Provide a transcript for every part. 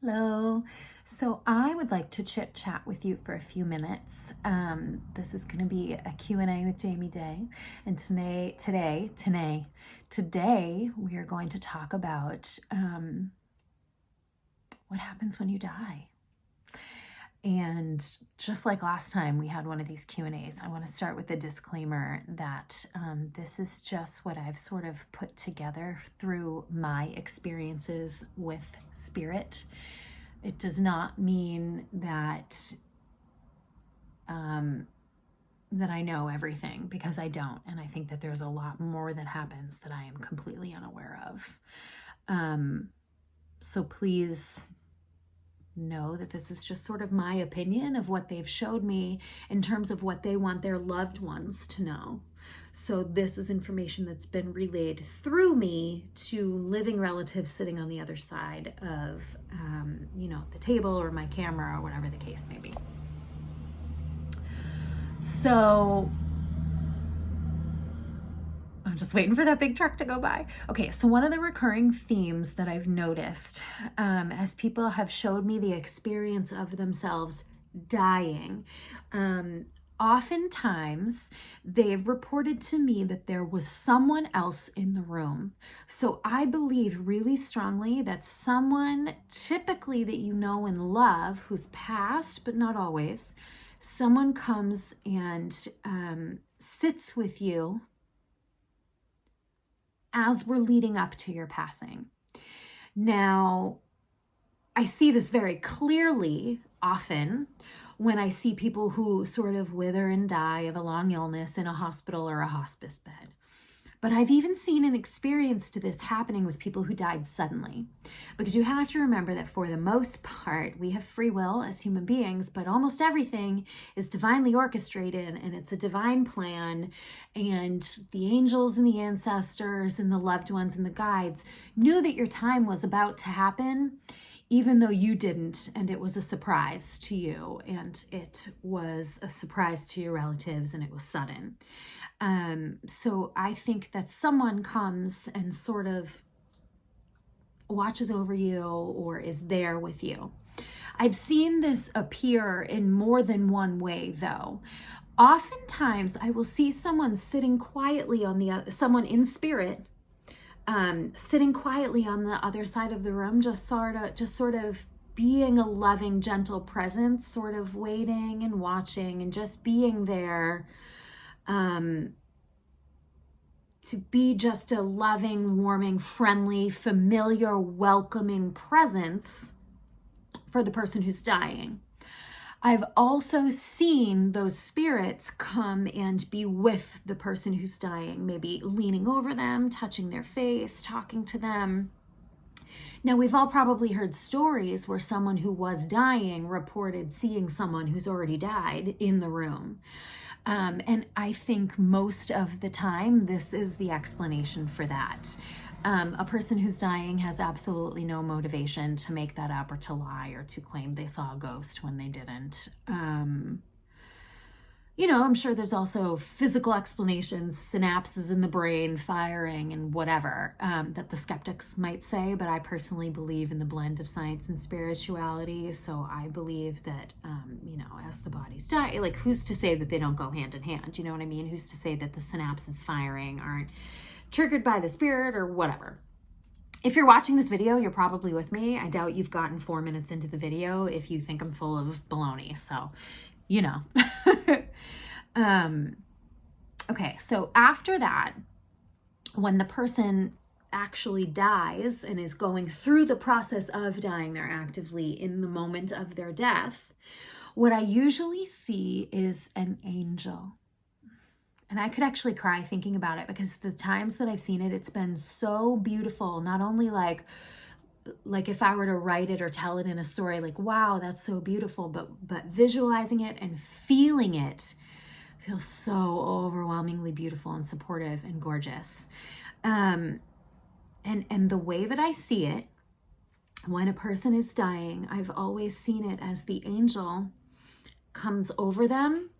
Hello. So I would like to chit chat with you for a few minutes. This is going to be a Q&A with Jamie Day. And today we are going to talk about what happens when you die. And just like last time we had one of these Q&As, I want to start with a disclaimer that this is just what I've sort of put together through my experiences with spirit. It does not mean that that I know everything, because I don't. And I think that there's a lot more that happens that I am completely unaware of. So please know that this is just sort of my opinion of what they've showed me in terms of what they want their loved ones to know. So this is information that's been relayed through me to living relatives sitting on the other side of, the table or my camera or whatever the case may be. So I'm just waiting for that big truck to go by. Okay, so one of the recurring themes that I've noticed as people have showed me the experience of themselves dying, oftentimes they've reported to me that there was someone else in the room. So I believe really strongly that someone typically that you know and love, who's passed, but not always, someone comes and sits with you as we're leading up to your passing. Now, I see this very clearly often when I see people who sort of wither and die of a long illness in a hospital or a hospice bed. But I've even seen and experienced this happening with people who died suddenly. Because you have to remember that for the most part, we have free will as human beings, but almost everything is divinely orchestrated and it's a divine plan. And the angels and the ancestors and the loved ones and the guides knew that your time was about to happen, even though you didn't, and it was a surprise to you, and it was a surprise to your relatives, and it was sudden. So I think that someone comes and sort of watches over you or is there with you. I've seen this appear in more than one way, though. Oftentimes, I will see someone sitting quietly on someone in spirit, sitting quietly on the other side of the room, just sort of being a loving, gentle presence, sort of waiting and watching and just being there, to be just a loving, warming, friendly, familiar, welcoming presence for the person who's dying. I've also seen those spirits come and be with the person who's dying, maybe leaning over them, touching their face, talking to them. Now, we've all probably heard stories where someone who was dying reported seeing someone who's already died in the room. And I think most of the time, this is the explanation for that. A person who's dying has absolutely no motivation to make that up or to lie or to claim they saw a ghost when they didn't. I'm sure there's also physical explanations, synapses in the brain firing and whatever, that the skeptics might say, but I personally believe in the blend of science and spirituality. So I believe that, as the bodies die, like, who's to say that they don't go hand in hand? You know what I mean? Who's to say that the synapses firing aren't triggered by the spirit or whatever? If you're watching this video, you're probably with me. I doubt you've gotten 4 minutes into the video if you think I'm full of baloney. So, okay, so after that, when the person actually dies and is going through the process of dying, they're actively in the moment of their death, what I usually see is an angel. And I could actually cry thinking about it, because the times that I've seen it, it's been so beautiful. Not only like if I were to write it or tell it in a story, like, wow, that's so beautiful, but visualizing it and feeling it feels so overwhelmingly beautiful and supportive and gorgeous. And the way that I see it, when a person is dying, I've always seen it as the angel comes over them,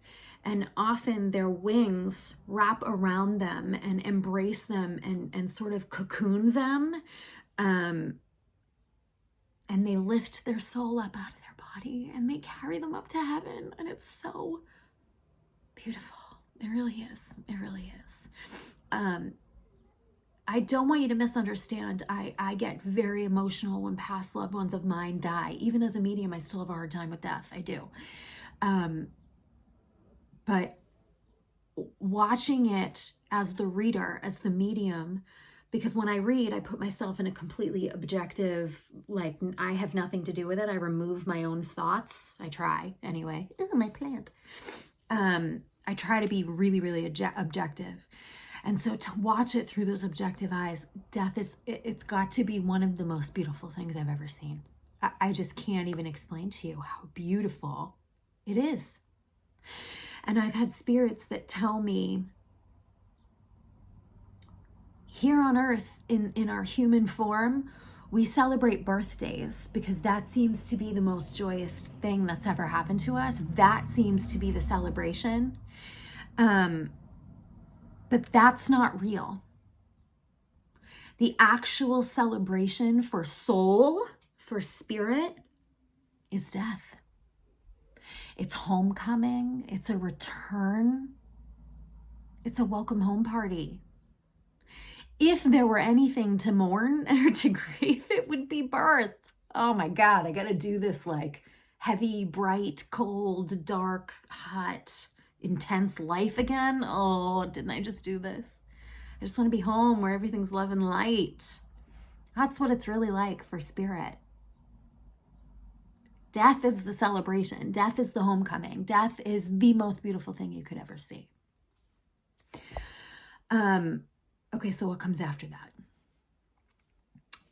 and often their wings wrap around them and embrace them and sort of cocoon them, and and they lift their soul up out of their body and they carry them up to heaven. And it's so beautiful. It really is. It really is. I don't want you to misunderstand. I get very emotional when past loved ones of mine die. Even as a medium, I still have a hard time with death. I do. But watching it as the reader, as the medium, because when I read, I put myself in a completely objective, like I have nothing to do with it. I remove my own thoughts. I try anyway. Ooh, my plant. I try to be really, really objective. And so to watch it through those objective eyes, death it's got to be one of the most beautiful things I've ever seen. I just can't even explain to you how beautiful it is. And I've had spirits that tell me, here on earth, in our human form, we celebrate birthdays because that seems to be the most joyous thing that's ever happened to us. That seems to be the celebration. But that's not real. The actual celebration for soul, for spirit, is death. It's homecoming. It's a return. It's a welcome home party. If there were anything to mourn or to grieve, it would be birth. Oh my God, I got to do this like heavy, bright, cold, dark, hot, intense life again. Oh, didn't I just do this? I just want to be home where everything's love and light. That's what it's really like for spirit. Death is the celebration. Death is the homecoming. Death is the most beautiful thing you could ever see. Okay, so what comes after that?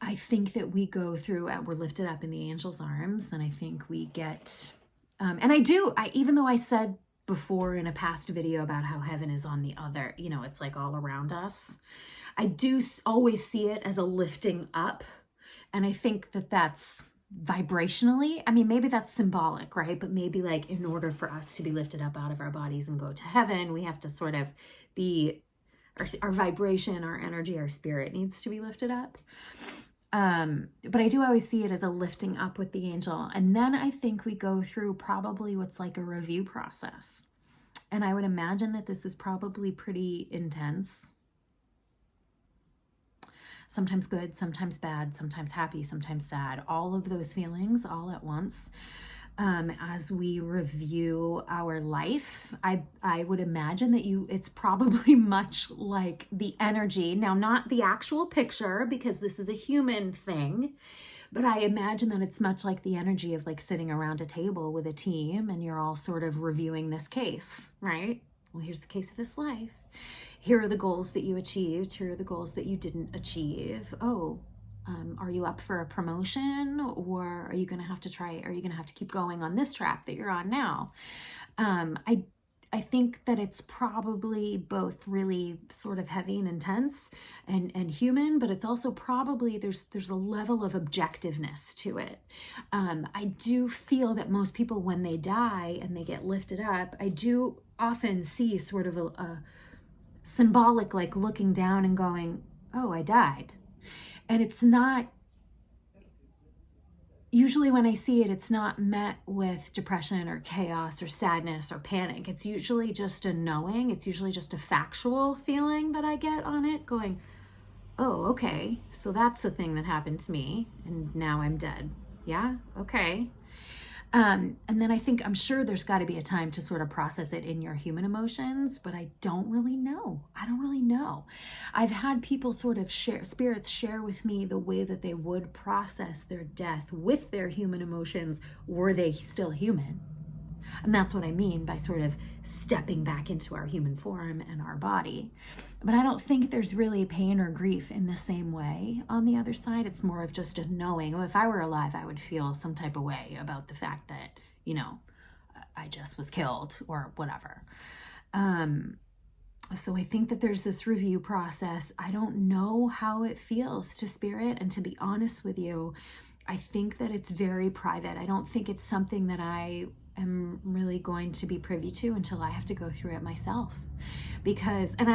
I think that we go through, we're lifted up in the angel's arms, and I think we get, and even though I said before in a past video about how heaven is on the other, it's like all around us, I do always see it as a lifting up, and I think that that's vibrationally, maybe that's symbolic, right? But maybe like in order for us to be lifted up out of our bodies and go to heaven, we have to sort of be, our vibration, our energy, our spirit needs to be lifted up. But I do always see it as a lifting up with the angel. And then I think we go through probably what's like a review process. And I would imagine that this is probably pretty intense. Sometimes good, sometimes bad, sometimes happy, sometimes sad. All of those feelings all at once. As we review our life, I would imagine that it's probably much like the energy. Now, not the actual picture, because this is a human thing, but I imagine that it's much like the energy of like sitting around a table with a team and you're all sort of reviewing this case, right? Well, here's the case of this life. Here are the goals that you achieved. Here are the goals that you didn't achieve. Oh, are you up for a promotion, or are you going to have to keep going on this track that you're on now? I think that it's probably both really sort of heavy and intense and human, but it's also probably there's a level of objectiveness to it. I do feel that most people, when they die and they get lifted up, I do often see sort of a symbolic, like looking down and going, oh, I died. And it's not, usually when I see it, it's not met with depression or chaos or sadness or panic. It's usually just a knowing. It's usually just a factual feeling that I get on it, going, oh, okay, so that's the thing that happened to me, and now I'm dead. Yeah, okay. And then I'm sure there's got to be a time to sort of process it in your human emotions, but I don't really know. I've had people sort of spirits share with me the way that they would process their death with their human emotions, were they still human. And that's what I mean by sort of stepping back into our human form and our body. But I don't think there's really pain or grief in the same way on the other side. It's more of just a knowing. Well, if I were alive, I would feel some type of way about the fact that, I just was killed or whatever. So I think that there's this review process. I don't know how it feels to spirit. And to be honest with you, I think that it's very private. I don't think it's something that I am really going to be privy to until I have to go through it myself. Because, and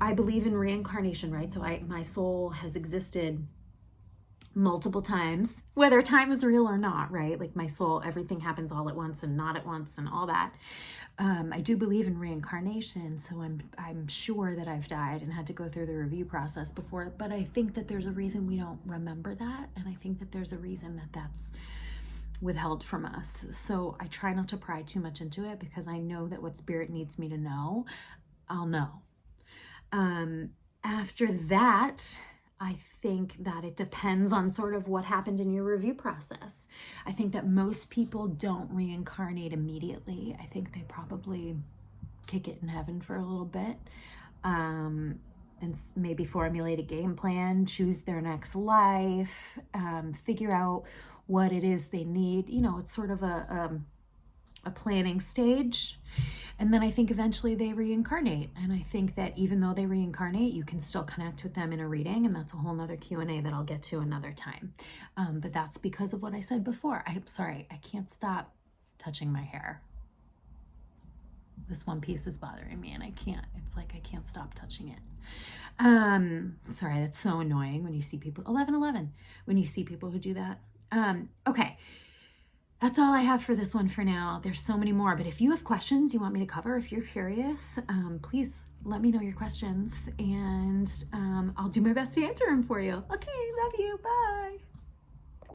I believe in reincarnation, right? So my soul has existed multiple times, whether time is real or not, right? Like my soul, everything happens all at once and not at once and all that. I do believe in reincarnation, so I'm sure that I've died and had to go through the review process before, but I think that there's a reason we don't remember that, and I think that there's a reason that that's withheld from us. So I try not to pry too much into it, because I know that what spirit needs me to know, I'll know. After that, I think that it depends on sort of what happened in your review process. I think that most people don't reincarnate immediately. I think they probably kick it in heaven for a little bit, and maybe formulate a game plan, choose their next life, figure out what it is they need. You know, it's sort of a planning stage. And then I think eventually they reincarnate. And I think that even though they reincarnate, you can still connect with them in a reading. And that's a whole nother Q&A that I'll get to another time. But that's because of what I said before. I'm sorry, I can't stop touching my hair. This one piece is bothering me and I can't, it's like I can't stop touching it. Sorry, that's so annoying when you see people, 11:11, when you see people who do that. Okay. That's all I have for this one for now. There's so many more, but if you have questions you want me to cover, if you're curious, please let me know your questions, and I'll do my best to answer them for you. Okay, love you. Bye.